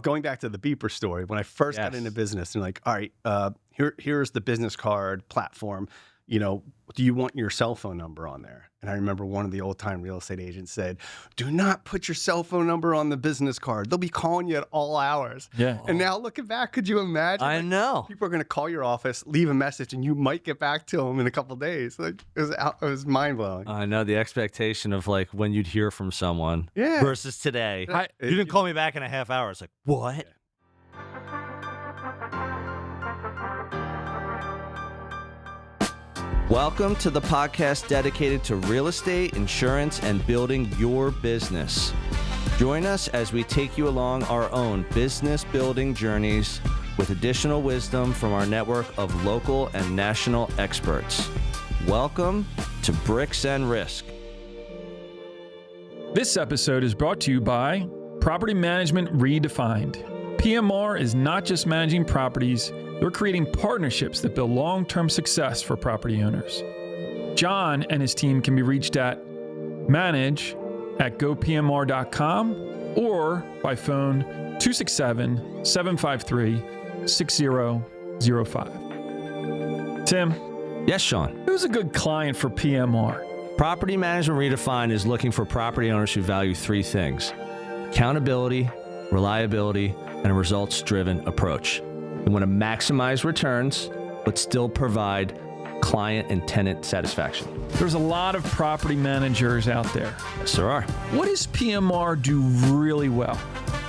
Going back to the beeper story, when I first got into business, and like, all right, here's the business card platform. Do you want your cell phone number on there? And I remember one of the old-time real estate agents said, do not put your cell phone number on the business card. They'll be calling you at all hours. Yeah. And now looking back, could you imagine? I know. People are going to call your office, leave a message, and you might get back to them in a couple of days. Like, it was mind-blowing. I know the expectation of like when you'd hear from someone versus today. You didn't call me back in a half hour. It's like, what? Yeah. Welcome to the podcast dedicated to real estate, insurance, and building your business. Join us as we take you along our own business building journeys with additional wisdom from our network of local and national experts. Welcome to Bricks and Risk. This episode is brought to you by Property Management Redefined. PMR is not just managing properties, they're creating partnerships that build long-term success for property owners. John and his team can be reached at manage@gopmr.com or by phone 267-753-6005. Tim. Yes, Sean. Who's a good client for PMR? Property Management Redefined is looking for property owners who value three things: accountability, reliability, and a results-driven approach. They want to maximize returns, but still provide client and tenant satisfaction. There's a lot of property managers out there. Yes, there are. What does PMR do really well?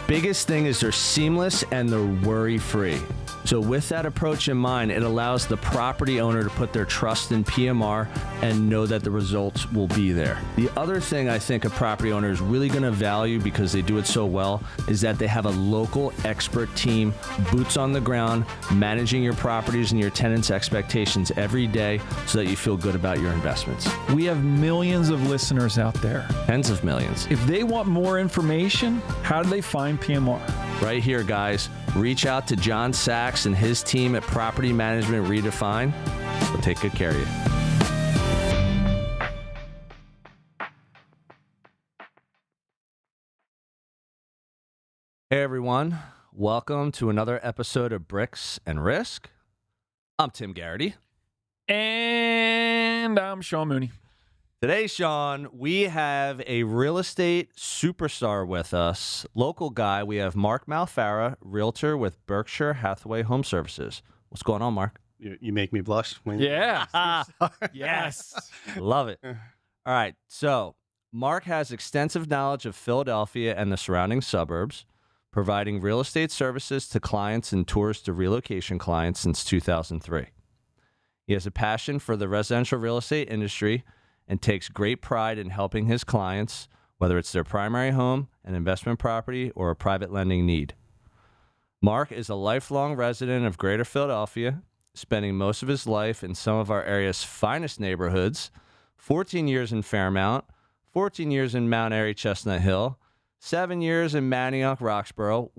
Biggest thing is they're seamless and they're worry-free. So with that approach in mind, it allows the property owner to put their trust in PMR and know that the results will be there. The other thing I think a property owner is really going to value because they do it so well is that they have a local expert team, boots on the ground, managing your properties and your tenants' expectations every day so that you feel good about your investments. We have millions of listeners out there. Tens of millions. If they want more information, how do they find PMR? Right here, guys. Reach out to John Sachs and his team at Property Management Redefined. They'll take good care of you. Hey, everyone. Welcome to another episode of Bricks and Risk. I'm Tim Garrity. And I'm Sean Mooney. Today, Sean, we have a real estate superstar with us, local guy. We have Mark Malfara, realtor with Berkshire Hathaway HomeServices. What's going on, Mark? You make me blush. Yes. Love it. All right. So Mark has extensive knowledge of Philadelphia and the surrounding suburbs, providing real estate services to clients and tours to relocation clients since 2003. He has a passion for the residential real estate industry and takes great pride in helping his clients, whether it's their primary home, an investment property, or a private lending need. Mark is a lifelong resident of Greater Philadelphia, spending most of his life in some of our area's finest neighborhoods, 14 years in Fairmount, 14 years in Mount Airy, Chestnut Hill, 7 years in Manioc, Roxborough,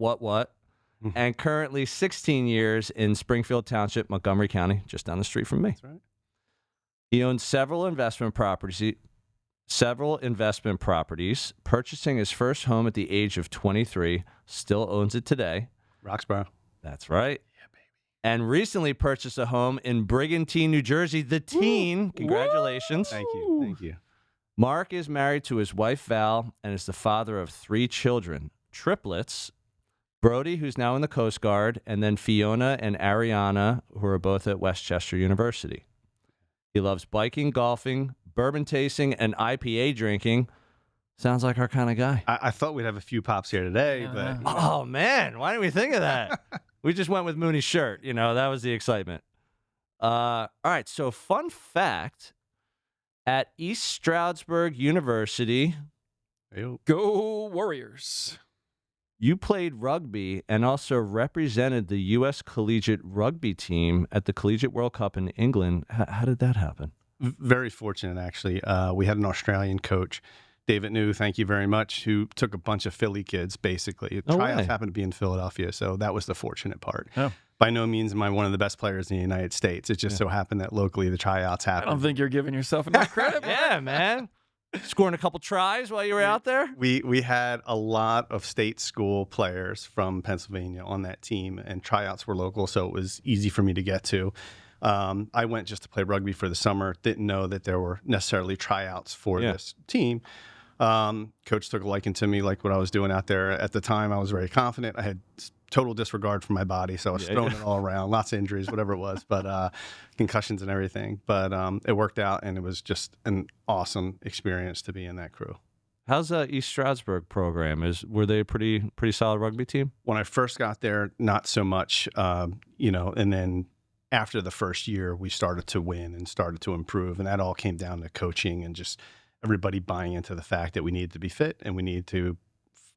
and currently 16 years in Springfield Township, Montgomery County, just down the street from me. That's right. He owns several investment properties, purchasing his first home at the age of 23, still owns it today. Roxborough. That's right. Yeah, baby. And recently purchased a home in Brigantine, New Jersey. The teen. Congratulations. Thank you. Mark is married to his wife, Val, and is the father of 3 children, triplets, Brody, who's now in the Coast Guard, and then Fiona and Ariana, who are both at Westchester University. He loves biking, golfing, bourbon tasting, and IPA drinking. Sounds like our kind of guy. I thought we'd have a few pops here today, but... Oh, man. Why didn't we think of that? We just went with Mooney's shirt. That was the excitement. All right. So fun fact, at East Stroudsburg University... Go Warriors. You played rugby and also represented the U.S. collegiate rugby team at the Collegiate World Cup in England. How did that happen? Very fortunate, actually. We had an Australian coach, David New, thank you very much, who took a bunch of Philly kids, basically. Tryouts happened to be in Philadelphia, so that was the fortunate part. Oh. By no means am I one of the best players in the United States. It just so happened that locally the tryouts happened. I don't think you're giving yourself enough credit. Yeah, man. Scoring a couple tries while you were out there? We had a lot of state school players from Pennsylvania on that team, and tryouts were local, so it was easy for me to get to. I went just to play rugby for the summer. Didn't know that there were necessarily tryouts for this team. Coach took a liking to me, like what I was doing out there. At the time, I was very confident. I had total disregard for my body, so I was throwing it all around, lots of injuries, whatever it was, but concussions and everything. But it worked out, and it was just an awesome experience to be in that crew. How's the East Stroudsburg program? Were they a pretty solid rugby team? When I first got there, not so much, and then after the first year, we started to win and started to improve, and that all came down to coaching and just everybody buying into the fact that we needed to be fit and we needed to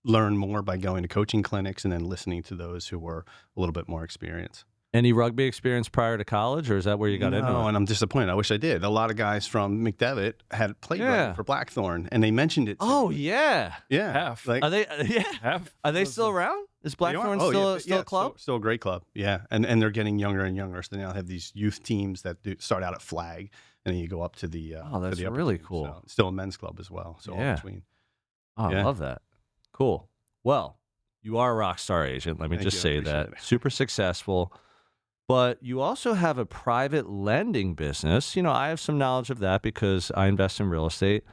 learn more by going to coaching clinics and then listening to those who were a little bit more experienced. Any rugby experience prior to college, or is that where you got into it? No, and I'm disappointed. I wish I did. A lot of guys from McDevitt had played rugby for Blackthorn, and they mentioned it. Yeah. Half. Like, Are they? Yeah. Half. Are they still around? Is Blackthorn still a club? Still a great club. Yeah, and they're getting younger and younger. So they now have these youth teams that start out at flag, and then you go up to the. That's to the really team. cool. So still a men's club as well. So all between. Oh, I love that. Cool. Well, you are a rock star agent. Let me just say that. Super successful. But you also have a private lending business. I have some knowledge of that because I invest in real estate.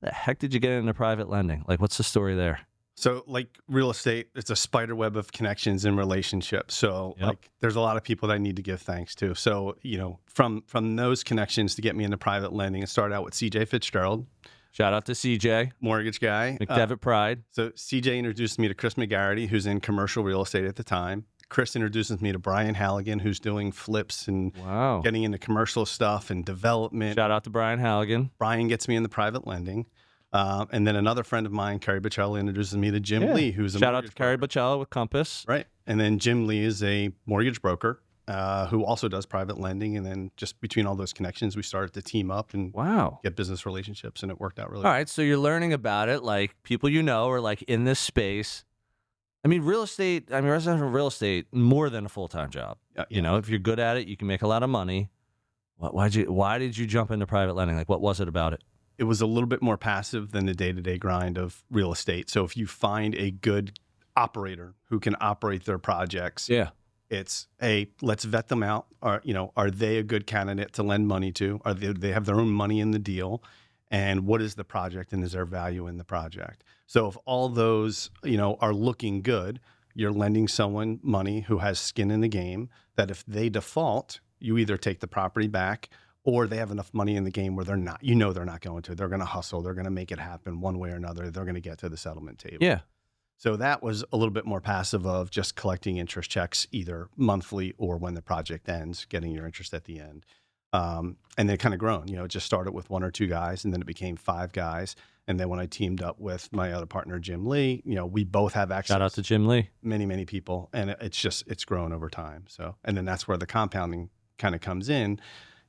The heck did you get into private lending? Like, what's the story there? So, like real estate, it's a spider web of connections and relationships. So, there's a lot of people that I need to give thanks to. So, from those connections to get me into private lending, it started out with CJ Fitzgerald. Shout out to CJ. Mortgage guy. McDevitt Pride. So, CJ introduced me to Chris McGarrity, who's in commercial real estate at the time. Chris introduces me to Brian Halligan, who's doing flips and getting into commercial stuff and development. Shout out to Brian Halligan. Brian gets me into private lending. And then another friend of mine, Kerry Bocelli, introduces me to Jim Lee, who's a shout out to Kerry Bocelli with Compass. Right. And then Jim Lee is a mortgage broker who also does private lending. And then just between all those connections, we started to team up and get business relationships, and it worked out really well. All right. So you're learning about it, like people are like in this space. I mean, residential real estate, more than a full-time job. If you're good at it, you can make a lot of money. Why did you jump into private lending? Like, what was it about it? It was a little bit more passive than the day-to-day grind of real estate. So if you find a good operator who can operate their projects, it's, hey, let's vet them out. Are they a good candidate to lend money to? They have their own money in the deal? And what is the project, and is there value in the project? So if all those, are looking good, you're lending someone money who has skin in the game, that if they default, you either take the property back or they have enough money in the game where they're not going to. They're going to hustle. They're going to make it happen one way or another. They're going to get to the settlement table. Yeah. So that was a little bit more passive of just collecting interest checks either monthly or when the project ends, getting your interest at the end. And they kind of grown, it just started with 1 or 2 guys, and then it became 5 guys. And then when I teamed up with my other partner, Jim Lee, we both have access. Shout out to Jim Lee. Many, many people. And it's grown over time. So, and then that's where the compounding kind of comes in.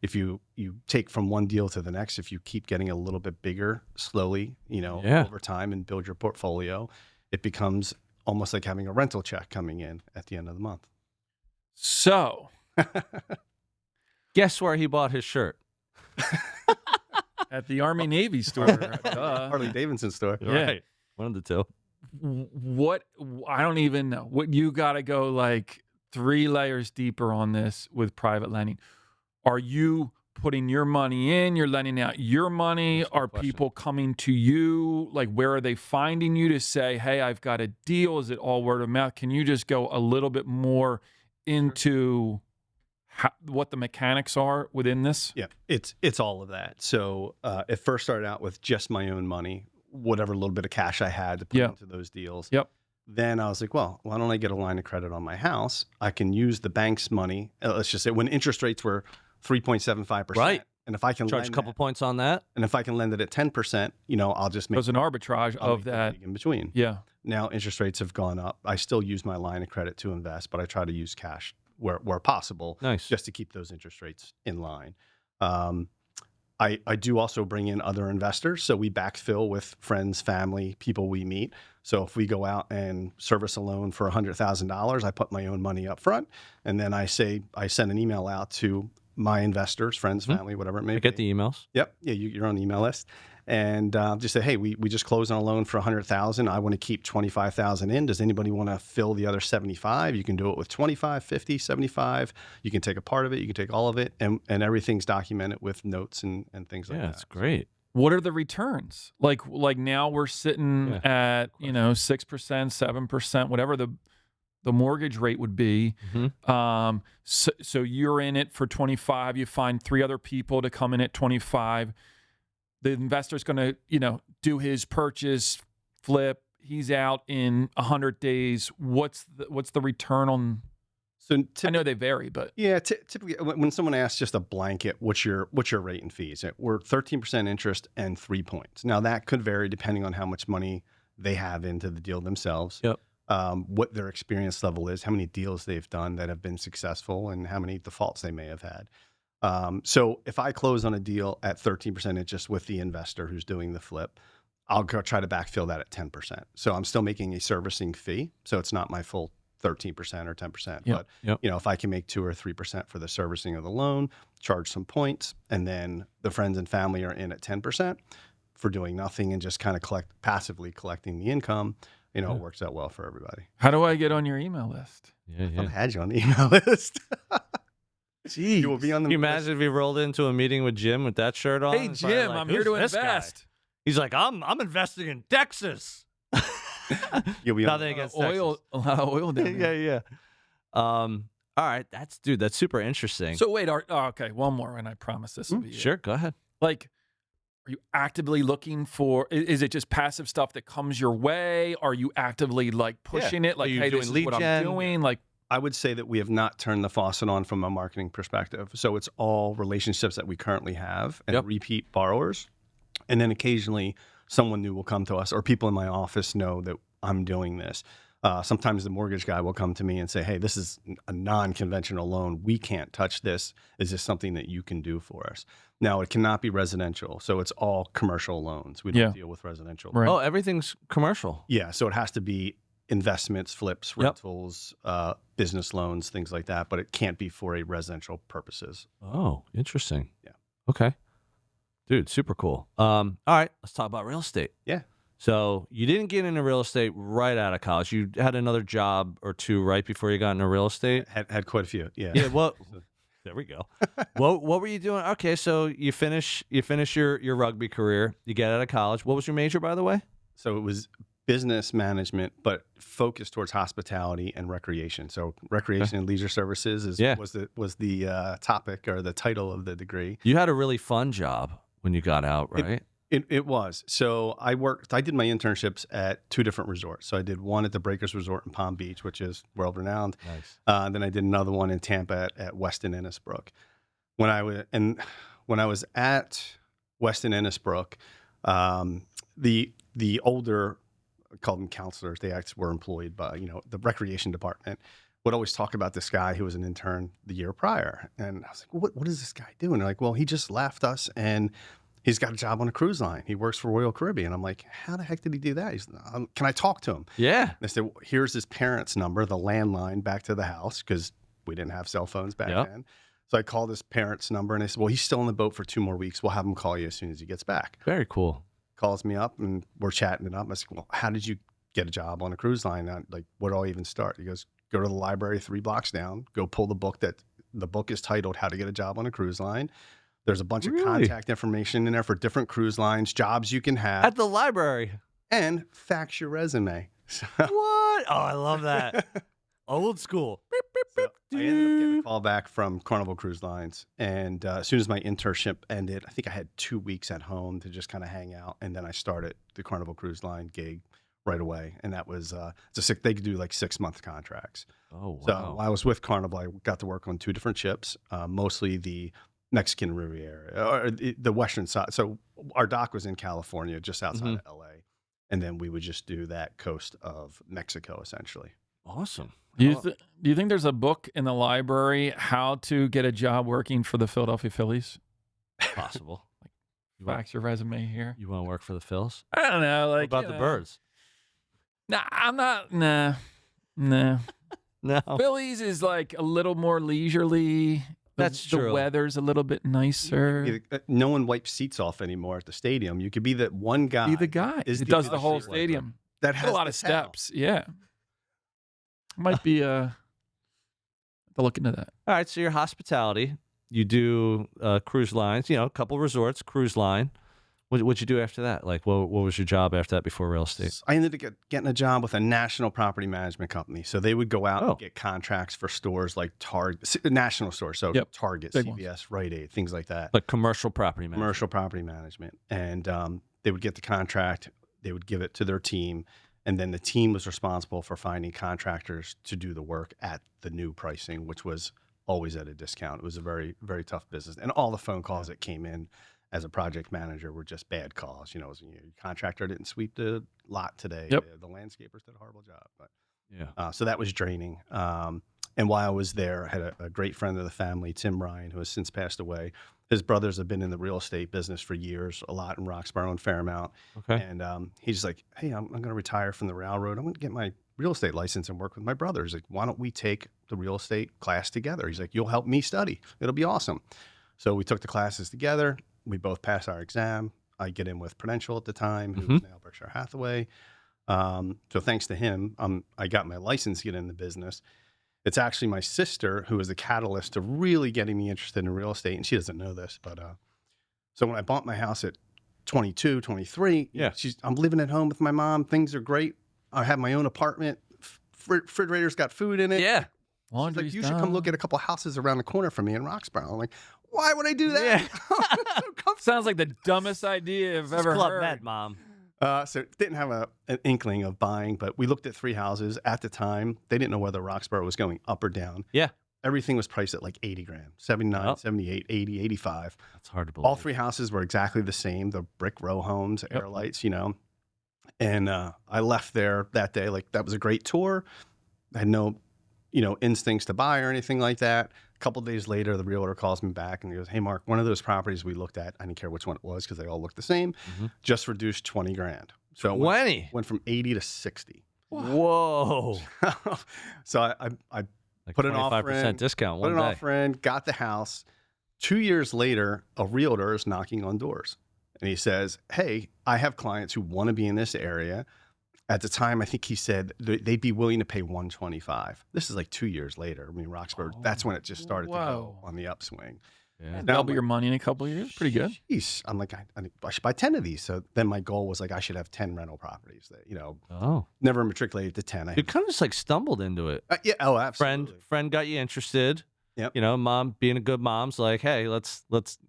If you take from one deal to the next, if you keep getting a little bit bigger slowly, over time and build your portfolio, it becomes almost like having a rental check coming in at the end of the month. So, guess where he bought his shirt? At the Army Navy store. Harley Davidson store. Yeah. Right. One of the two. What, I don't even know. What, you got to go like 3 layers deeper on this with private lending. Are you putting your money in? You're lending out your money? Are people coming to you? Like, where are they finding you to say, hey, I've got a deal? Is it all word of mouth? Can you just go a little bit more into what the mechanics are within this? Yeah, it's all of that. So it first started out with just my own money, whatever little bit of cash I had to put into those deals. Yep. Then I was like, well, why don't I get a line of credit on my house? I can use the bank's money. Let's just say when interest rates were 3.75%. Right. And if I can charge a couple points on that, and if I can lend it at 10%, I'll just make there's an arbitrage of that in between. Yeah. Now interest rates have gone up. I still use my line of credit to invest, but I try to use cash where possible. Nice. Just to keep those interest rates in line. I do also bring in other investors. So we backfill with friends, family, people we meet. So if we go out and service a loan for $100,000, I put my own money up front. And then I send an email out to my investors, friends, family, whatever it may be. Get the emails. Yep. Yeah, you're on the email list. and just say, hey, we just closed on a loan for $100,000. I want to keep $25,000 in. Does anybody want to fill the other 75? You can do it with 25, 50, 75. You can take a part of it. You can take all of it, and everything's documented with notes and things like that. Yeah, that's great. What are the returns? Like now we're sitting at 6%, 7%, whatever the mortgage rate would be. So you're in it for 25. You find 3 other people to come in at 25. The investor's going to do his purchase, flip. He's out in 100 days. What's the return on? So I know they vary, but typically when someone asks just a blanket, what's your rate and fees? We're 13% interest and 3 points. Now that could vary depending on how much money they have into the deal themselves. Yep. What their experience level is, how many deals they've done that have been successful, and how many defaults they may have had. So if I close on a deal at 13% interest with the investor who's doing the flip, I'll go try to backfill that at 10%. So I'm still making a servicing fee. So it's not my full 13% or 10%. Yep. But if I can make 2 or 3% for the servicing of the loan, charge some points, and then the friends and family are in at 10% for doing nothing and just kind of passively collecting the income, it works out well for everybody. How do I get on your email list? I've had you on the email list. Jeez. You will be on the Can you imagine if you rolled into a meeting with Jim with that shirt on? Hey, Jim, I'm here to invest. He's like, I'm investing in Texas. You'll be nothing against Texas. A lot of oil down there. Yeah. All right, that's super interesting. So wait, okay, one more, and I promise this will be Sure, go ahead. Like, are you actively looking for? Is it just passive stuff that comes your way? Are you actively pushing it? Like, are you hey, doing this is lead what gen? I'm doing. Like, I would say that we have not turned the faucet on from a marketing perspective. So it's all relationships that we currently have and repeat borrowers, and then occasionally someone new will come to us, or people in my office know that I'm doing this. Sometimes the mortgage guy will come to me and say, hey, this is a non-conventional loan. We can't touch this. Is this something that you can do for us? Now, it cannot be residential. So it's all commercial loans. We don't deal with residential. Right. Oh, everything's commercial. Yeah. So it has to be investments, flips, rentals, business loans, things like that. But it can't be for a residential purposes. Oh, interesting. Yeah. Okay. Dude, super cool. All right, let's talk about real estate. Yeah. So you didn't get into real estate right out of college. You had another job or two right before you got into real estate? Had quite a few, yeah. Yeah, well, there we go. What were you doing? Okay, so you finish your rugby career. You get out of college. What was your major, by the way? So it was business management, but focused towards hospitality and recreation. So recreation and leisure services was the topic or the title of the degree. You had a really fun job when you got out, right? It was. So I did my internships at 2 different resorts. So I did one at the Breakers Resort in Palm Beach, which is world renowned. Nice. Then I did another one in Tampa at Westin Innisbrook. When I was at Westin Innisbrook, the older, I called them counselors, they actually were employed by the recreation department, would always talk about this guy who was an intern the year prior. And I was like, well, what is this guy doing? They're like, well, he just left us and he's got a job on a cruise line. He works for Royal Caribbean. I'm like, how the heck did he do that? He's, can I talk to him? Yeah. And I said, well, here's his parents' number, the landline back to the house, because we didn't have cell phones back then. So I called his parents' number and they said, well, he's still on the boat for 2 more weeks. We'll have him call you as soon as he gets back. Very cool. Calls me up and we're chatting it up. I said, well, how did you get a job on a cruise line? Like, where do I even start? He goes, go to the library 3 blocks down, go pull the book the book is titled How to Get a Job on a Cruise Line. There's a bunch of contact information in there for different cruise lines, jobs you can have. At the library. And fax your resume. What? Oh, I love that. Old school. Beep, beep, beep. So I ended up getting a call back from Carnival Cruise Lines. And as soon as my internship ended, I think I had 2 weeks at home to just kind of hang out. And then I started the Carnival Cruise Line gig right away. And that was, they could do like 6-month contracts. Oh, wow. So while I was with Carnival, I got to work on 2 different ships, mostly the Mexican Riviera, or the western side. So our dock was in California, just outside of LA. And then we would just do that coast of Mexico, essentially. Awesome. Do you think there's a book in the library, How to Get a Job Working for the Philadelphia Phillies? Possible. Fax your resume here. You want to work for the Phils? I don't know. What about the Birds? Nah, I'm not. Nah. No. Phillies is like a little more leisurely. That's true. The weather's a little bit nicer. No one wipes seats off anymore at the stadium. You could be that one guy. Be the guy. It does the whole stadium. That has a lot of steps. Yeah. Might be to look into that. All right, so your hospitality, you do cruise lines, a couple resorts, cruise line. What'd you do after that? Like, what was your job after that before real estate? I ended up getting a job with a national property management company. So they would go out and get contracts for stores like Target, national stores. So Target, Big CVS, ones. Rite Aid, things like that. Like commercial property management. Commercial property management. And they would get the contract, they would give it to their team, and then the team was responsible for finding contractors to do the work at the new pricing, which was always at a discount. It was a very, very tough business. And all the phone calls that came in as a project manager were just bad calls. Your contractor didn't sweep the lot today. Yep. The landscapers did a horrible job. But so that was draining. And while I was there, I had a great friend of the family, Tim Ryan, who has since passed away. His brothers have been in the real estate business for years, a lot in Roxborough and Fairmount. Okay. And he's like, hey, I'm going to retire from the railroad. I'm going to get my real estate license and work with my brothers. Like, why don't we take the real estate class together? He's like, you'll help me study. It'll be awesome. So we took the classes together. We both passed our exam. I get in with Prudential at the time, who was now Berkshire Hathaway. So thanks to him, I got my license to get in the business. It's actually my sister who was the catalyst to really getting me interested in real estate, and she doesn't know this. But so when I bought my house at 22, 23, I'm living at home with my mom. Things are great. I have my own apartment. Refrigerator's got food in it. Yeah. She's like, you should come look at a couple houses around the corner from me in Roxborough. I'm like, why would I do that? Yeah. Sounds like the dumbest idea I've ever Club heard. Med, Mom. So didn't have an inkling of buying, but we looked at 3 houses at the time. They didn't know whether Roxborough was going up or down. Yeah. Everything was priced at like 80 grand, 79, 78, 80, 85. That's hard to believe. All 3 houses were exactly the same. The brick row homes, air lights, And I left there that day. Like, that was a great tour. I had no, instincts to buy or anything like that. A couple of days later, the realtor calls me back and he goes, hey, Mark, one of those properties we looked at, I didn't care which one it was because they all looked the same, just reduced 20 grand. So it went from 80 to 60. Whoa. So I Like put an offer in. 25% discount Put one an day. offer in, got the house. 2 years later, a realtor is knocking on doors. And he says, hey, I have clients who want to be in this area. At the time, I think he said they'd be willing to pay $125. This is like 2 years later. I mean, Roxborough, that's when it just started to go on the upswing. Yeah. Double your money in a couple of years. Pretty good. Geez. I'm like, I should buy 10 of these. So then my goal was like, I should have 10 rental properties that, never matriculated to 10. You kind of just like stumbled into it. Yeah. Oh, absolutely. Friend got you interested. Yep. Mom being a good mom's like, hey, let's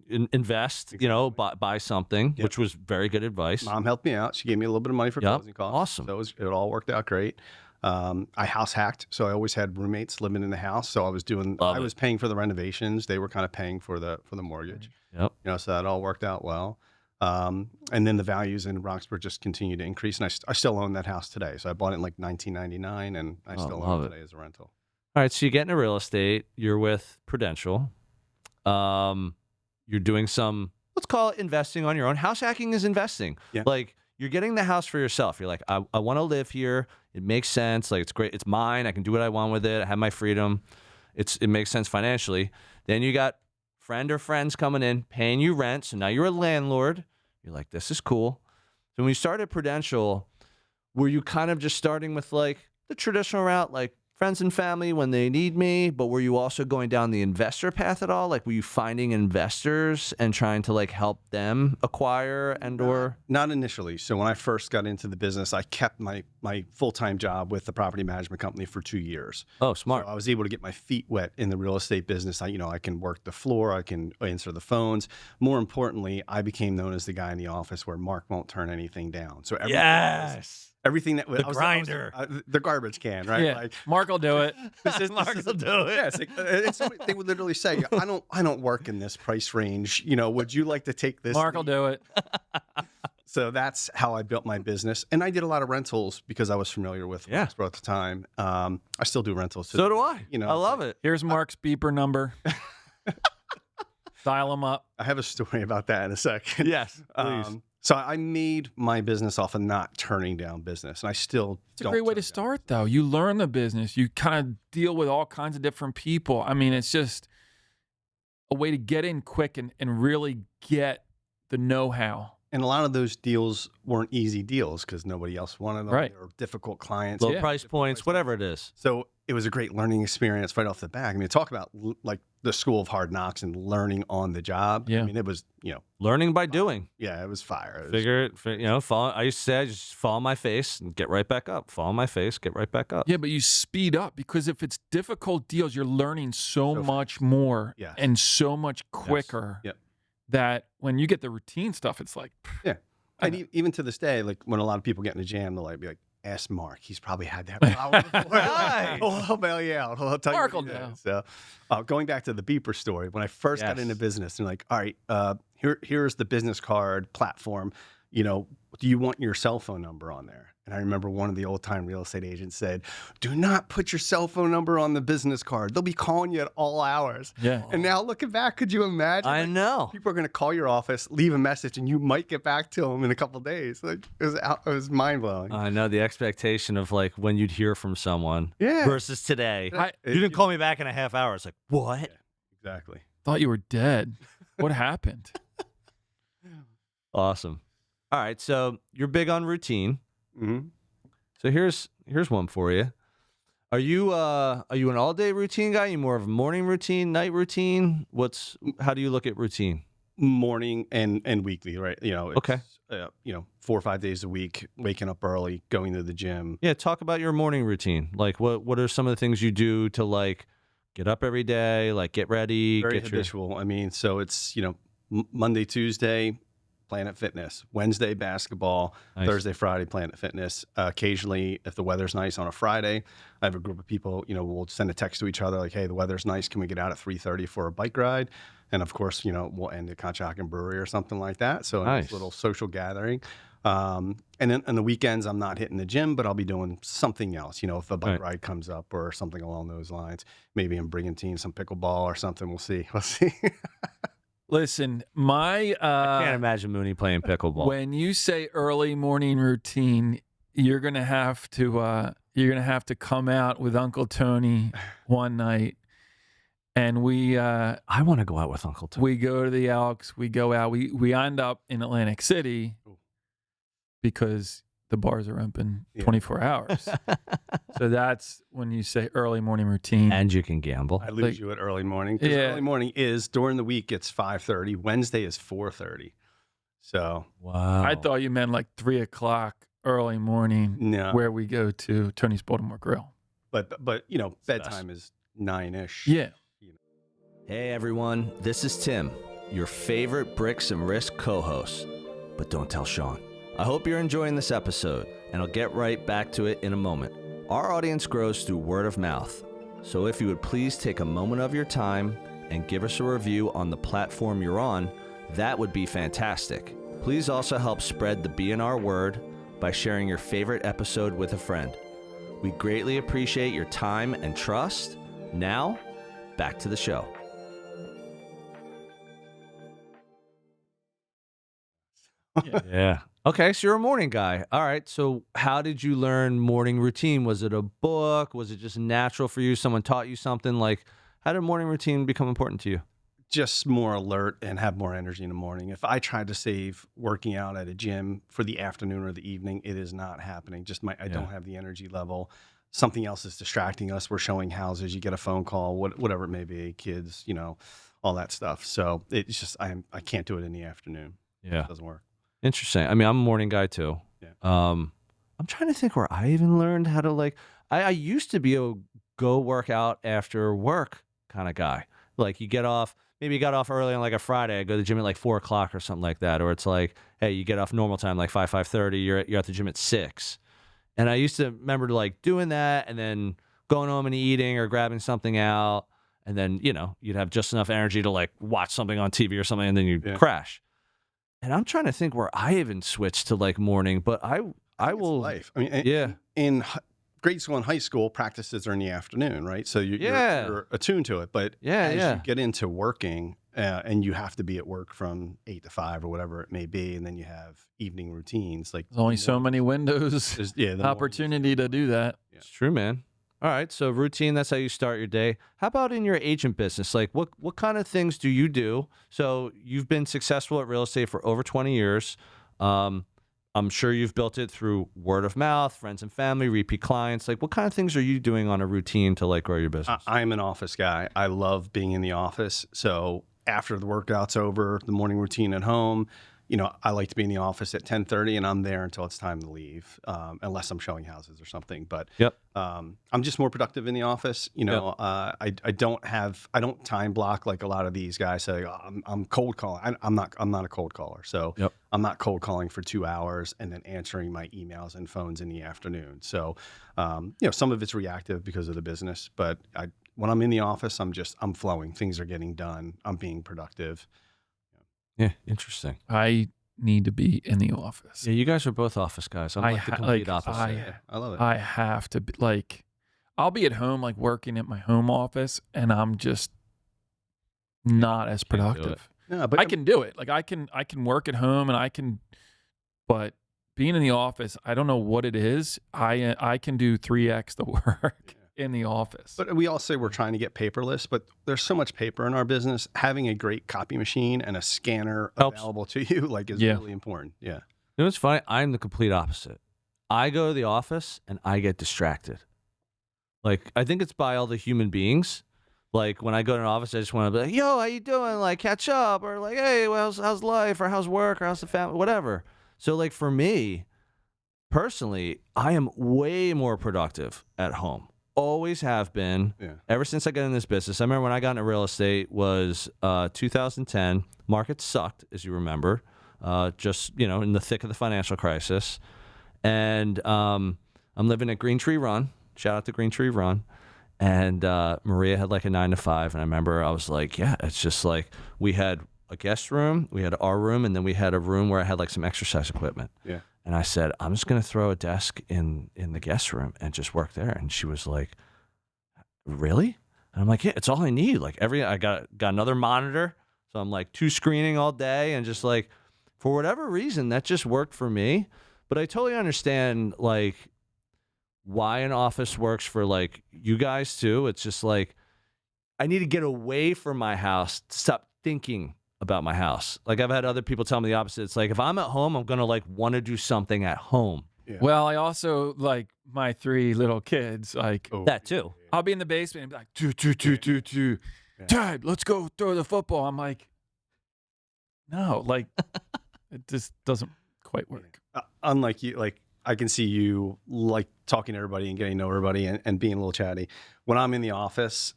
invest, Exactly. buy something, which was very good advice. Mom helped me out. She gave me a little bit of money for closing costs. Awesome. So it all worked out great. I house hacked, so I always had roommates living in the house. So I was paying for the renovations. They were kind of paying for the mortgage. Yep. So that all worked out well. And then the values in Roxborough just continued to increase. And I still own that house today. So I bought it in like 1999, and I still own it today as a rental. All right, so you get into real estate. You're with Prudential. You're doing some, let's call it investing on your own. House hacking is investing. Yeah. Like, you're getting the house for yourself. You're like, I want to live here. It makes sense. Like, it's great. It's mine. I can do what I want with it. I have my freedom. It makes sense financially. Then you got friend or friends coming in, paying you rent. So now you're a landlord. You're like, this is cool. So when you started Prudential, were you kind of just starting with like the traditional route, like friends and family when they need me, but were you also going down the investor path at all? Like, were you finding investors and trying to like help them acquire and or? Not initially. So when I first got into the business, I kept my full-time job with the property management company for 2 years. Oh, smart. So I was able to get my feet wet in the real estate business. I can work the floor. I can answer the phones. More importantly, I became known as the guy in the office where Mark won't turn anything down. So everything that was The grinder. the garbage can, right? Yeah. Like, Mark will do it. Mark will do it. yeah, it's like, they would literally say, I don't work in this price range. Would you like to take this? Mark will do it. So that's how I built my business. And I did a lot of rentals because I was familiar with Roxborough at the time. I still do rentals. So do I. I love it. Here's Mark's beeper number. Dial him up. I have a story about that in a second. Yes, please. So I made my business off of not turning down business. And I still It's a great way to start, though. You learn the business. You kind of deal with all kinds of different people. I mean, it's just, a way to get in quick and really get the know-how. And a lot of those deals weren't easy deals because nobody else wanted them. Right. They were difficult clients. Low price points, whatever it is. So it was a great learning experience right off the bat. I mean, talk about like the school of hard knocks and learning on the job. Yeah. I mean, it was, Learning by doing. yeah, it was fire. Follow. I used to say, just fall on my face and get right back up. Fall on my face, get right back up. Yeah, but you speed up because if it's difficult deals, you're learning so much more Yes. and so much quicker Yep. that when you get the routine stuff, it's like, Yeah. And even to this day, like when a lot of people get in the jam, they'll like be like, ask Mark. He's probably had that problem before. Nice. I'll bail you out. I'll tell Mark you what will he know. did. So going back to the beeper story, when I first got into business, they're like, all right, here's the business card platform. Do you want your cell phone number on there? And I remember one of the old time real estate agents said, do not put your cell phone number on the business card. They'll be calling you at all hours. Yeah. And now looking back, could you imagine? I know. People are going to call your office, leave a message, and you might get back to them in a couple of days. Like it was mind blowing. I know the expectation of like when you'd hear from someone versus today. You didn't call me back in a half hour. It's like, what? Yeah, exactly. thought you were dead. What happened? Awesome. All right. So you're big on routine. Mm-hmm. So here's one for you. Are you an all day routine guy? You more of a morning routine, night routine? How do you look at routine? Morning and weekly, right? It's, Okay. 4 or 5 days a week, waking up early, going to the gym. Yeah, talk about your morning routine. Like, what are some of the things you do to like get up every day, like get ready, Very get habitual. I mean, so it's Monday, Tuesday, Planet Fitness. Wednesday, basketball. Nice. Thursday, Friday, Planet Fitness. Occasionally, if the weather's nice on a Friday, I have a group of people. We'll send a text to each other like, "Hey, the weather's nice. Can we get out at 3:30 for a bike ride?" And of course, we'll end at Conshohocken Brewery or something like that. So Nice. it's a little social gathering. And then on the weekends, I'm not hitting the gym, but I'll be doing something else. If a bike ride comes up or something along those lines, maybe I'm bringing team some pickleball or something. We'll see. We'll see. Listen, I can't imagine Mooney playing pickleball. when you say early morning routine, you're gonna have to come out with Uncle Tony one night, and I want to go out with Uncle Tony. we go to the Elks. We go out. We end up in Atlantic City because the bars are open 24 hours. So that's when you say early morning routine. And you can gamble. I lose you at early morning. Because early morning is during the week. It's 5:30. Wednesday is 4:30. So Wow. I thought you meant like 3 o'clock early morning, no, where we go to Tony's Baltimore Grill. but bedtime is 9-ish. Yeah. Hey everyone, this is Tim, your favorite Bricks and Risk co-host. But don't tell Sean. I hope you're enjoying this episode, and I'll get right back to it in a moment. Our audience grows through word of mouth, so if you would please take a moment of your time and give us a review on the platform you're on, that would be fantastic. Please also help spread the B&R word by sharing your favorite episode with a friend. We greatly appreciate your time and trust. Now, back to the show. Yeah. Okay, so you're a morning guy. All right. So how did you learn morning routine? Was it a book? Was it just natural for you? Someone taught you something? Like, how did morning routine become important to you? Just more alert and have more energy in the morning. If I tried to save working out at a gym for the afternoon or the evening, it is not happening. I don't have the energy level. Something else is distracting us. We're showing houses. You get a phone call, whatever it may be, kids, all that stuff. So it's just I can't do it in the afternoon. Yeah. It doesn't work. Interesting. I mean, I'm a morning guy too. Yeah. I'm trying to think where I even learned how to I used to be a go work out after work kind of guy. Like you get off, maybe you got off early on like a Friday, I go to the gym at like 4 o'clock or something like that. Or it's like, hey, you get off normal time, like 5:30, you're at the gym at 6. And I used to remember like doing that and then going home and eating or grabbing something out. And then, you'd have just enough energy to like watch something on TV or something and then you'd crash. And I'm trying to think where I even switched to like morning, but I will. Life. I mean, in grade school and high school, practices are in the afternoon, right? So you're attuned to it. But as you get into working, and you have to be at work from 8 to 5 or whatever it may be, and then you have evening routines. Like There's only so many windows, the opportunity to do that. It's true, man. All right, so routine, that's how you start your day. How about in your agent business? Like what kind of things do you do? So you've been successful at real estate for over 20 years. I'm sure you've built it through word of mouth, friends and family, repeat clients. Like what kind of things are you doing on a routine to like grow your business? I'm an office guy. I love being in the office. So after the workout's over, the morning routine at home, I like to be in the office at 10:30 and I'm there until it's time to leave, unless I'm showing houses or something. But I'm just more productive in the office. I don't time block like a lot of these guys say, I'm cold calling. I'm not a cold caller. So I'm not cold calling for 2 hours and then answering my emails and phones in the afternoon. So, some of it's reactive because of the business, but when I'm in the office, I'm flowing. Things are getting done. I'm being productive. Yeah, interesting. I need to be in the office. Yeah, you guys are both office guys. I'm like the complete opposite. I love it. I have to be I'll be at home like working at my home office and I'm just not as productive. No, but I can do it. Like I can work at home and but being in the office, I don't know what it is. I can do 3x the work in the office. But we all say we're trying to get paperless, but there's so much paper in our business. Having a great copy machine and a scanner available to you is really important. Yeah. You know what's funny? I'm the complete opposite. I go to the office and I get distracted. Like, I think it's by all the human beings. Like, when I go to an office, I just want to be like, yo, how you doing? Like, catch up. Or like, hey, well, how's life? Or how's work? Or how's the family? Whatever. So, like, for me, personally, I am way more productive at home. Always have been. Yeah. Ever since I got in this business. I remember when I got into real estate was 2010. Market sucked, as you remember. Just, in the thick of the financial crisis. And I'm living at Green Tree Run. Shout out to Green Tree Run. And Maria had like a 9 to 5. And I remember I was like, yeah, it's just like we had a guest room, we had our room, and then we had a room where I had like some exercise equipment. Yeah. And I said, I'm just going to throw a desk in the guest room and just work there. And she was like, really? And I'm like, yeah, it's all I need. Like I got another monitor. So I'm like 2 screening all day and just like, for whatever reason, that just worked for me. But I totally understand like why an office works for like you guys too. It's just like, I need to get away from my house, stop thinking about my house. Like I've had other people tell me the opposite. It's like, if I'm at home, I'm going to like want to do something at home. Yeah. Well, I also like my 3 little kids, like that too. I'll be in the basement and be like, two. Dad, let's go throw the football. I'm like, no, like it just doesn't quite work. Unlike you, like I can see you like talking to everybody and getting to know everybody and being a little chatty. When I'm in the office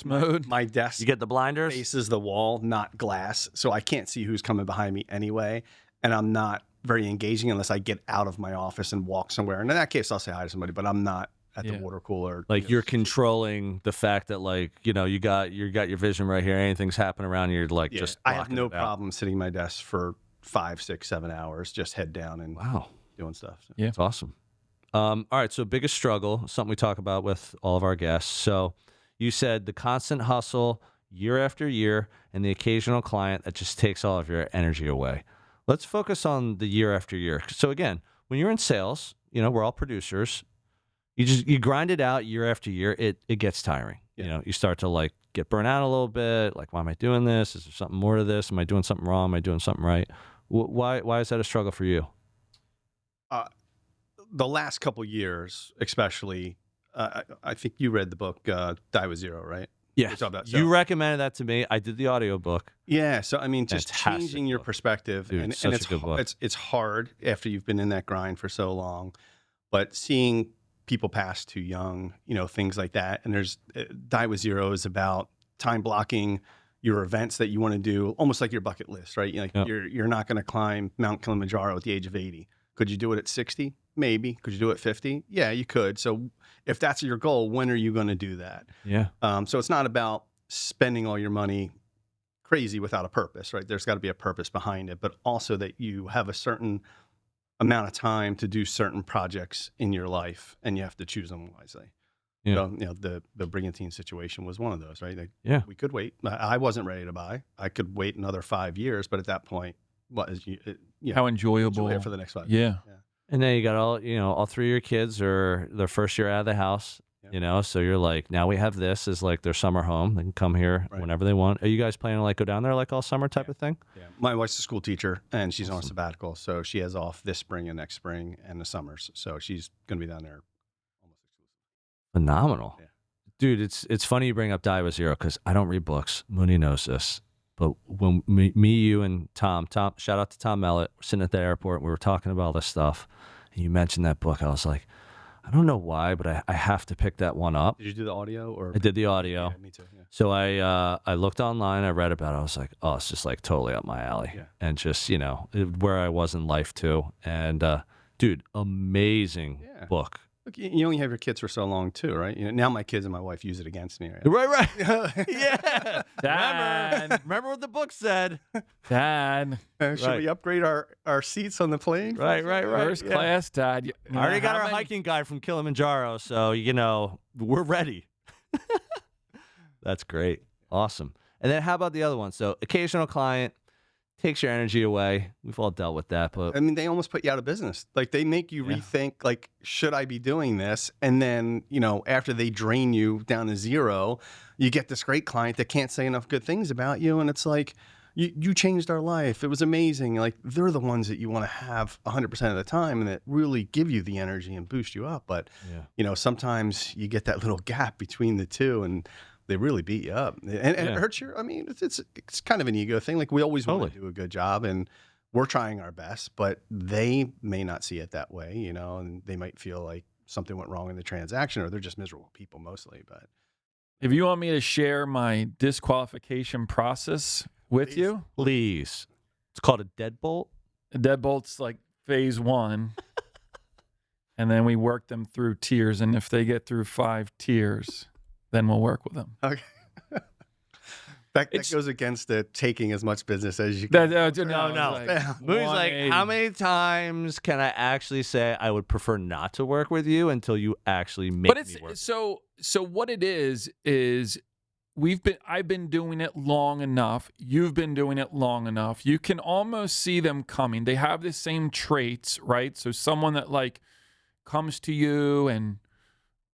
mode, my desk, you get the blinders, faces the wall, not glass, so I can't see who's coming behind me anyway, and I'm not very engaging unless I get out of my office and walk somewhere. And in that case, I'll say hi to somebody, but I'm not at the water cooler. Like you're controlling the fact that like, you got your vision right here. Anything's happening around you, you're like just I have no problem sitting at my desk for 5, 6, 7 hours, just head down and doing stuff. So. Yeah. It's awesome. All right. So biggest struggle, something we talk about with all of our guests. So you said the constant hustle year after year and the occasional client that just takes all of your energy away. Let's focus on the year after year. So again, when you're in sales, we're all producers. You grind it out year after year. It gets tiring. Yeah. You start to like get burnt out a little bit. Like, why am I doing this? Is there something more to this? Am I doing something wrong? Am I doing something right? Why is that a struggle for you? The last couple years, especially, I think you read the book Die with Zero, right? Yeah. You recommended that to me. I did the audiobook. Yeah. So, I mean, just changing your perspective. Dude, and such a good book. It's hard after you've been in that grind for so long. But seeing people pass too young, things like that. And there's Die with Zero is about time blocking your events that you want to do, almost like your bucket list, right? You're not going to climb Mount Kilimanjaro at the age of 80. Could you do it at 60? Maybe. Could you do it at 50? Yeah, you could. So if that's your goal, when are you going to do that? Yeah. So it's not about spending all your money crazy without a purpose, right? There's got to be a purpose behind it, but also that you have a certain amount of time to do certain projects in your life, and you have to choose them wisely. Yeah. So, the Brigantine situation was one of those, right? Like, we could wait. I wasn't ready to buy. I could wait another 5 years, but at that point, how enjoyable for the next 5 years. Yeah. And then you got all 3 of your kids are their first year out of the house. You know, so you're like, now we have this as like their summer home. They can come here whenever they want. Are you guys planning to like go down there like all summer type of thing? Yeah. My wife's a school teacher and she's on sabbatical. So she has off this spring and next spring and the summers. So she's going to be down there almost exclusively. Phenomenal. Yeah. Dude, it's funny you bring up Die with Zero because I don't read books. Mooney knows this. But when me, you, and Tom, shout out to Tom Mellett, we're sitting at the airport, we were talking about all this stuff, and you mentioned that book. I was like, I don't know why, but I have to pick that one up. Did you do the audio? Or I did the audio. Yeah, me too. Yeah. So I looked online, I read about it. I was like, oh, it's just like totally up my alley. Yeah. And just, you know, where I was in life too. And dude, amazing book. Look, you only have your kids for so long too, right? You know, now my kids and my wife use it against me. Right. Yeah. Dad. Remember what the book said. Dad. Should we upgrade our seats on the plane? Right. First class, Dad. I already got our hiking guide from Kilimanjaro, so, you know, we're ready. That's great. Awesome. And then how about the other one? So occasional client takes your energy away. We've all dealt with that, but I mean, they almost put you out of business. Like they make you rethink, like, should I be doing this? And then, you know, after they drain you down to zero, you get this great client that can't say enough good things about you. And it's like, you changed our life. It was amazing. Like they're the ones that you want to have 100% of the time and that really give you the energy and boost you up. But, you know, sometimes you get that little gap between the two and they really beat you up, and it hurts your. I mean, it's kind of an ego thing. Like we always want to do a good job, and we're trying our best, but they may not see it that way, you know, and they might feel like something went wrong in the transaction, or they're just miserable people mostly. But if you want me to share my disqualification process with you, please. It's called a deadbolt. A deadbolt's like phase 1, and then we work them through tiers, and if they get through 5 tiers, then we'll work with them. Okay. That goes against the taking as much business as you can. No. Moody's like, how many times can I actually say I would prefer not to work with you until you actually make me work? So what it is I've been doing it long enough. You've been doing it long enough. You can almost see them coming. They have the same traits, right? So someone that like comes to you and,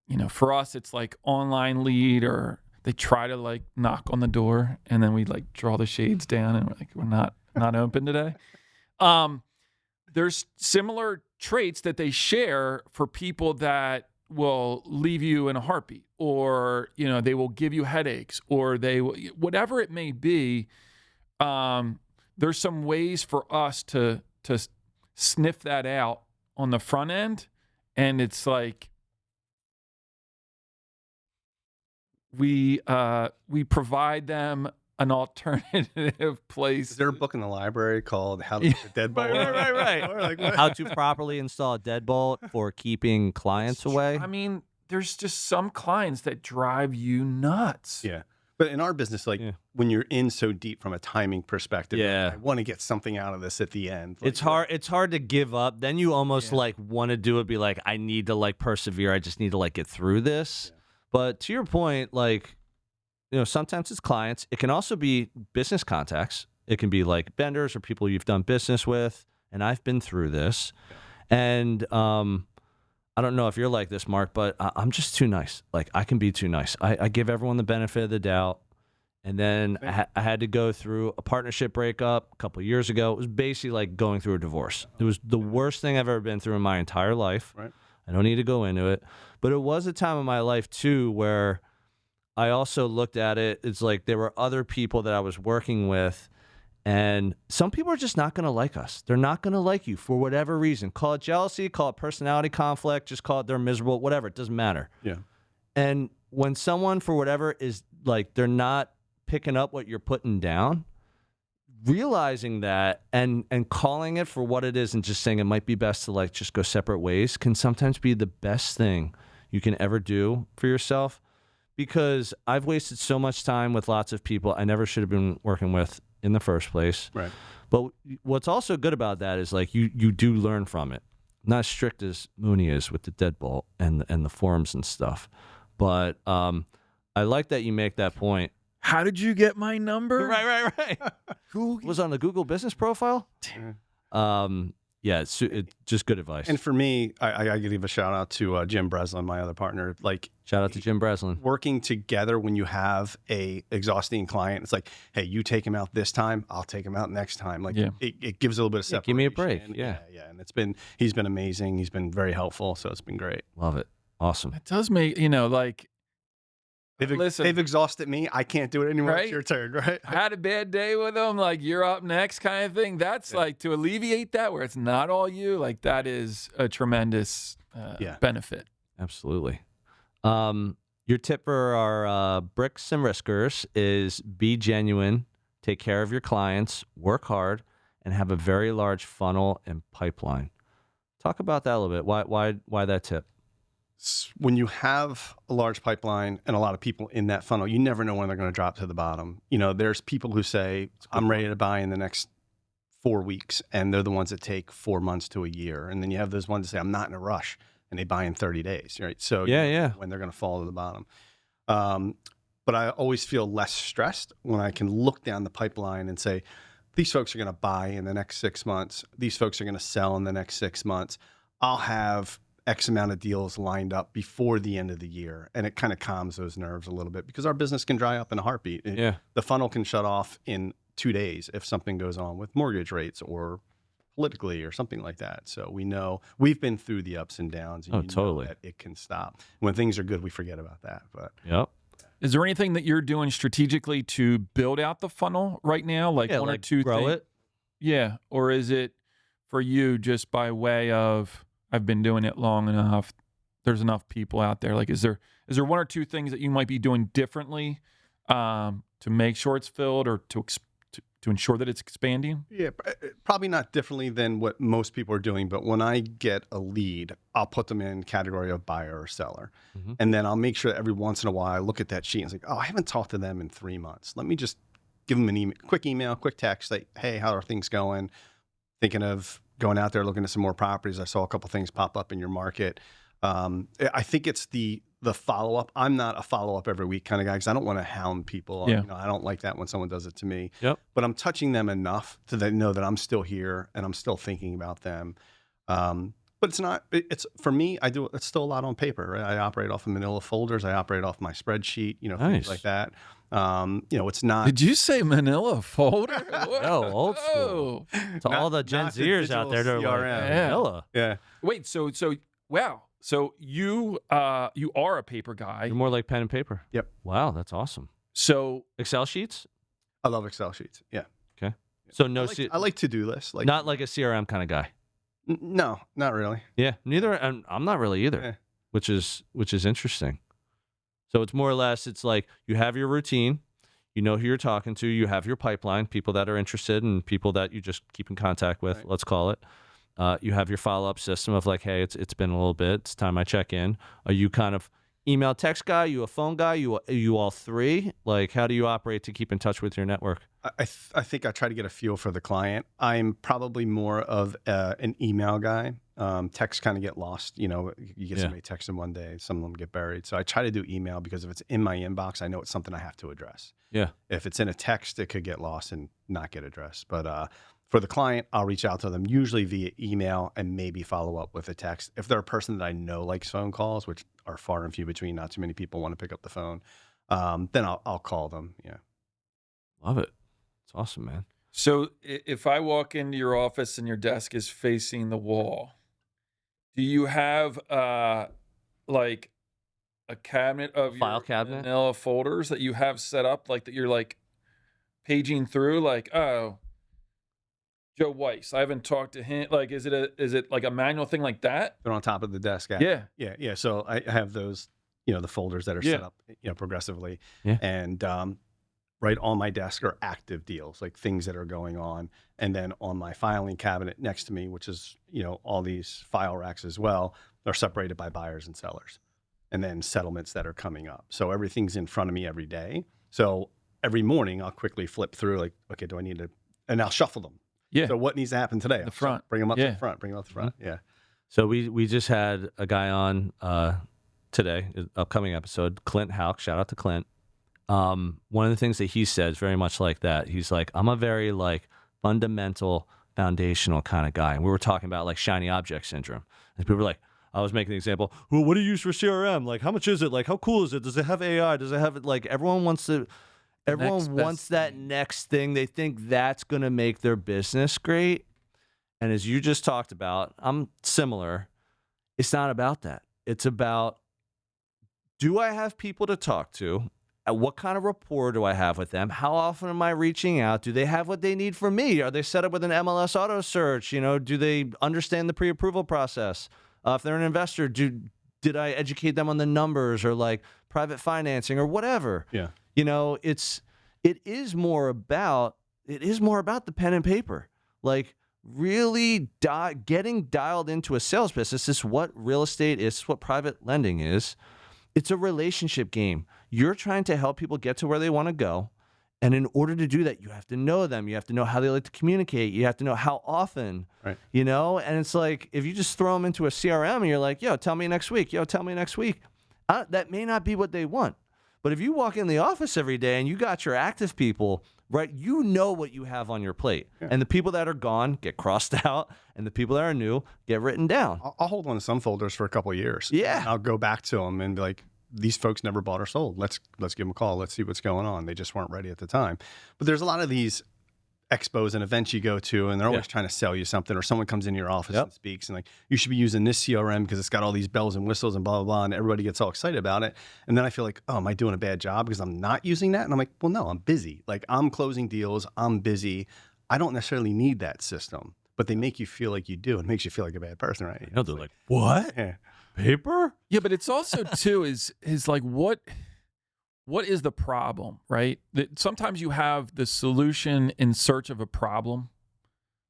you know, for us, it's like online lead, or they try to like knock on the door and then we like draw the shades down and we're like, we're not open today. There's similar traits that they share for people that will leave you in a heartbeat, or, you know, they will give you headaches, or they will, whatever it may be. There's some ways for us to sniff that out on the front end. And it's like, we provide them an alternative place. Is there a book in the library called How to Put a Deadbolt? Right. Or like, how to properly install a deadbolt for keeping clients away? I mean, there's just some clients that drive you nuts. Yeah. But in our business, like when you're in so deep from a timing perspective, like, I want to get something out of this at the end. Like, it's hard to give up. Then you almost like want to do it, be like, I need to like persevere. I just need to like get through this. Yeah. But to your point, like, you know, sometimes it's clients. It can also be business contacts. It can be like vendors or people you've done business with. And I've been through this. Yeah. And I don't know if you're like this, Mark, but I'm just too nice. Like, I can be too nice. I give everyone the benefit of the doubt. And then I had to go through a partnership breakup a couple of years ago. It was basically like going through a divorce. It was the worst thing I've ever been through in my entire life. Right. I don't need to go into it. But it was a time in my life, too, where I also looked at it. It's like there were other people that I was working with, and some people are just not going to like us. They're not going to like you for whatever reason. Call it jealousy, call it personality conflict, just call it they're miserable, whatever. It doesn't matter. Yeah. And when someone, for whatever, is like they're not picking up what you're putting down, realizing that and calling it for what it is and just saying it might be best to like just go separate ways can sometimes be the best thing you can ever do for yourself, because I've wasted so much time with lots of people I never should have been working with in the first place. Right. But what's also good about that is like you do learn from it. Not as strict as Mooney is with the deadbolt and the forums and stuff. But I like that you make that point. How did you get my number? Right. Who was on the Google business profile? Yeah, it's just good advice. And for me, I got to give a shout out to Jim Breslin, my other partner. Like, shout out to Jim Breslin. Working together when you have a exhausting client, it's like, hey, you take him out this time, I'll take him out next time. Like, it gives a little bit of separation. Give me a break. Yeah. And he's been amazing. He's been very helpful. So it's been great. Love it. Awesome. It does make, like, they've exhausted me. I can't do it anymore. Right? It's your turn, right? I had a bad day with them. Like, you're up next kind of thing. That's like, to alleviate that where it's not all you, like, that is a tremendous benefit. Absolutely. Your tip for our bricks and riskers is be genuine, take care of your clients, work hard, and have a very large funnel and pipeline. Talk about that a little bit. Why that tip? When you have a large pipeline and a lot of people in that funnel, you never know when they're going to drop to the bottom. There's people who say, I'm ready to buy in the next 4 weeks, and they're the ones that take 4 months to a year. And then you have those ones that say, I'm not in a rush, and they buy in 30 days, right? So when they're going to fall to the bottom. But I always feel less stressed when I can look down the pipeline and say, these folks are going to buy in the next 6 months. These folks are going to sell in the next 6 months. I'll have X amount of deals lined up before the end of the year. And it kind of calms those nerves a little bit because our business can dry up in a heartbeat. The funnel can shut off in 2 days if something goes on with mortgage rates or politically or something like that. So we know we've been through the ups and downs. And know that it can stop. When things are good, we forget about that. But Is there anything that you're doing strategically to build out the funnel right now? Like one or two grow things? It? Yeah. Or is it for you just by way of, I've been doing it long enough, there's enough people out there? Like, is there one or two things that you might be doing differently to make sure it's filled or to ensure that it's expanding? Yeah, probably not differently than what most people are doing. But when I get a lead, I'll put them in category of buyer or seller. Mm-hmm. And then I'll make sure that every once in a while I look at that sheet and say, oh, I haven't talked to them in 3 months. Let me just give them an quick email, quick text, like, hey, how are things going? Thinking of going out there, looking at some more properties. I saw a couple things pop up in your market. I think it's the follow-up. I'm not a follow-up every week kind of guy because I don't want to hound people. Yeah. I don't like that when someone does it to me. Yep. But I'm touching them enough to know that I'm still here and I'm still thinking about them. But it's not, for me, it's still a lot on paper, right? I operate off of manila folders. I operate off my spreadsheet, things like that. It's not. Did you say manila folder? No, old school. To all the Gen Zers out there, they're like, manila. Yeah. Wait, so wow. So you are a paper guy. You're more like pen and paper. Yep. Wow, that's awesome. So Excel sheets? I love Excel sheets. Yeah. Okay. So I like to-do lists. Not like a CRM kind of guy. No, not really. Yeah, neither. And I'm not really either, which is interesting. So it's more or less, it's like you have your routine, you know who you're talking to, you have your pipeline, people that are interested and people that you just keep in contact with, let's call it. You have your follow-up system of like, hey, it's been a little bit, it's time I check in. Are you kind of email text guy? You a phone guy? You all three? Like, how do you operate to keep in touch with your network? I think I try to get a feel for the client. I'm probably more of an email guy. Texts kind of get lost. You get so many texts in one day. Some of them get buried. So I try to do email because if it's in my inbox, I know it's something I have to address. Yeah. If it's in a text, it could get lost and not get addressed. But for the client, I'll reach out to them usually via email and maybe follow up with a text. If they're a person that I know likes phone calls, which are far and few between, not too many people want to pick up the phone, then I'll call them. Yeah. Love it. It's awesome, man. So if I walk into your office and your desk is facing the wall, do you have like a cabinet of file your cabinet manila folders that you have set up, like that you're like paging through, like, oh, Joe Weiss, I haven't talked to him. Like, is it like a manual thing like that? They're on top of the desk. Yeah. So I have those, the folders that are set up, progressively. Yeah. And right on my desk are active deals, like things that are going on. And then on my filing cabinet next to me, which is, all these file racks as well, are separated by buyers and sellers. And then settlements that are coming up. So everything's in front of me every day. So every morning I'll quickly flip through, like, okay, do I need to, and I'll shuffle them. Yeah. So what needs to happen today? The front. Bring them up to the front. Bring them up to the front. Mm-hmm. Yeah. So we just had a guy on today, upcoming episode, Clint Houck. Shout out to Clint. One of the things that he says very much like that. He's like, I'm a very like fundamental foundational kind of guy. And we were talking about like shiny object syndrome. And people were like, I was making the example, well, what do you use for CRM? Like, how much is it? Like, how cool is it? Does it have AI? Does it have it? Like, everyone wants that next thing. They think that's going to make their business great. And as you just talked about, I'm similar. It's not about that. It's about, do I have people to talk to? What kind of rapport do I have with them? How often am I reaching out? Do they have what they need from me? Are they set up with an MLS auto search? Do they understand the pre-approval process? If they're an investor, did I educate them on the numbers or like private financing or whatever? Yeah. It is more about the pen and paper. Like really getting dialed into a sales business. This is what real estate is, what private lending is. It's a relationship game. You're trying to help people get to where they want to go. And in order to do that, you have to know them. You have to know how they like to communicate. You have to know how often, right. And it's like, if you just throw them into a CRM and you're like, yo, tell me next week. That may not be what they want. But if you walk in the office every day and you got your active people, right, you know what you have on your plate. Yeah. And the people that are gone get crossed out, and the people that are new get written down. I'll hold on to some folders for a couple of years. Yeah. I'll go back to them and be like, these folks never bought or sold. Let's give them a call. Let's see what's going on. They just weren't ready at the time. But there's a lot of these expos and events you go to, and they're always trying to sell you something, or someone comes into your office and speaks and like, you should be using this CRM because it's got all these bells and whistles and blah, blah, blah. And everybody gets all excited about it. And then I feel like, oh, am I doing a bad job because I'm not using that? And I'm like, well, no, I'm busy. Like I'm closing deals. I'm busy. I don't necessarily need that system, but they make you feel like you do. It makes you feel like a bad person, right? They're like, what? Yeah. Paper? Yeah, but it's also too is like what is the problem, right? That sometimes you have the solution in search of a problem.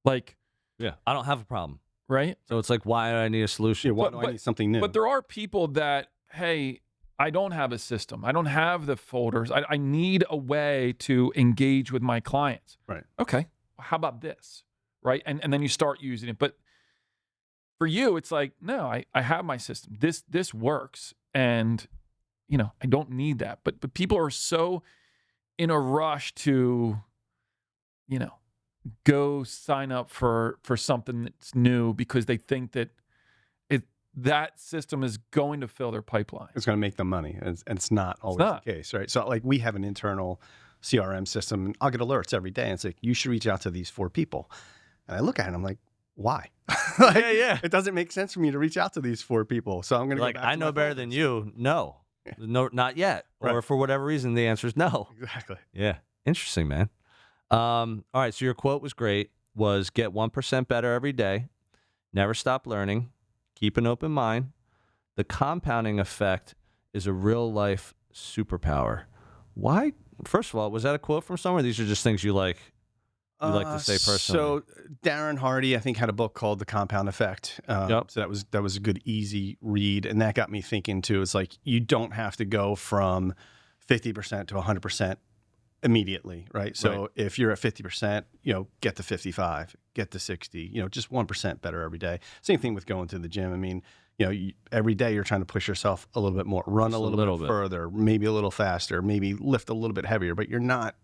Like, yeah, I don't have a problem, right? So it's like, why do I need a solution? Yeah, why do I need something new? But there are people that, hey, I don't have a system. I don't have the folders. I need a way to engage with my clients. Right. Okay. How about this? Right. And then you start using it. But for you, it's like, no, I have my system. This works. And, I don't need that. But people are so in a rush to, go sign up for something that's new because they think that that system is going to fill their pipeline. It's going to make them money. And it's not always the case, right? So like we have an internal CRM system, and I'll get alerts every day. And it's like, you should reach out to these 4 people. And I look at it and I'm like, why? Yeah. It doesn't make sense for me to reach out to these 4 people. So I'm going to like, I know better than you. No, not yet. Right. Or for whatever reason, the answer is no. Exactly. Yeah. Interesting, man. All right. So your quote was great, was get 1% better every day. Never stop learning. Keep an open mind. The compounding effect is a real life superpower. Why? First of all, was that a quote from somewhere? These are just things you like to say personally. So Darren Hardy, I think, had a book called The Compound Effect. So that was a good, easy read. And that got me thinking too. It's like, you don't have to go from 50% to 100% immediately, right? So if you're at 50%, get to 55, get to 60, just 1% better every day. Same thing with going to the gym. I mean, every day you're trying to push yourself a little bit more, run a little bit further, maybe a little faster, maybe lift a little bit heavier, but you're not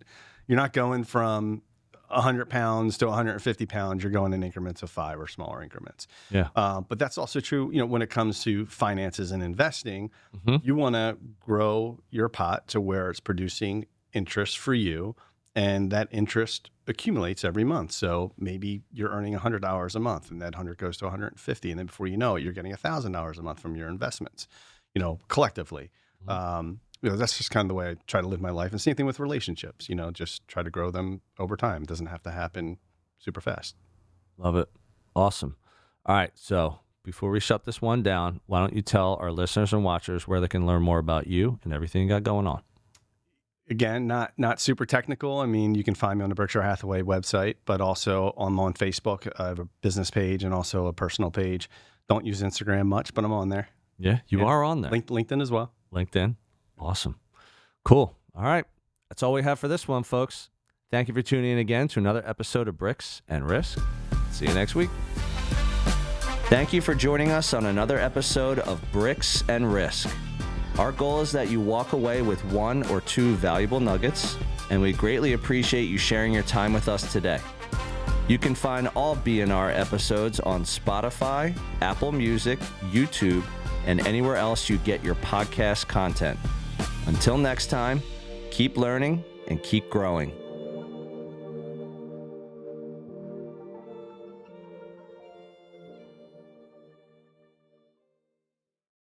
going from 100 pounds to 150 pounds. You're going in increments of 5 or smaller increments. Yeah. But that's also true, when it comes to finances and investing. You want to grow your pot to where it's producing interest for you, and that interest accumulates every month. So maybe you're earning $100 a month, and that 100 goes to 150, and then before you know it, you're getting $1,000 a month from your investments, collectively. That's just kind of the way I try to live my life. And same thing with relationships, just try to grow them over time. It doesn't have to happen super fast. Love it. Awesome. All right. So before we shut this one down, why don't you tell our listeners and watchers where they can learn more about you and everything you got going on? Again, not super technical. I mean, you can find me on the Berkshire Hathaway website, but also I'm on Facebook. I have a business page and also a personal page. Don't use Instagram much, but I'm on there. Yeah, you are on there. LinkedIn as well. LinkedIn. Awesome. Cool. All right. That's all we have for this one, folks. Thank you for tuning in again to another episode of Bricks and Risk. See you next week. Thank you for joining us on another episode of Bricks and Risk. Our goal is that you walk away with 1 or 2 valuable nuggets, and we greatly appreciate you sharing your time with us today. You can find all B&R episodes on Spotify, Apple Music, YouTube, and anywhere else you get your podcast content. Until next time, keep learning and keep growing.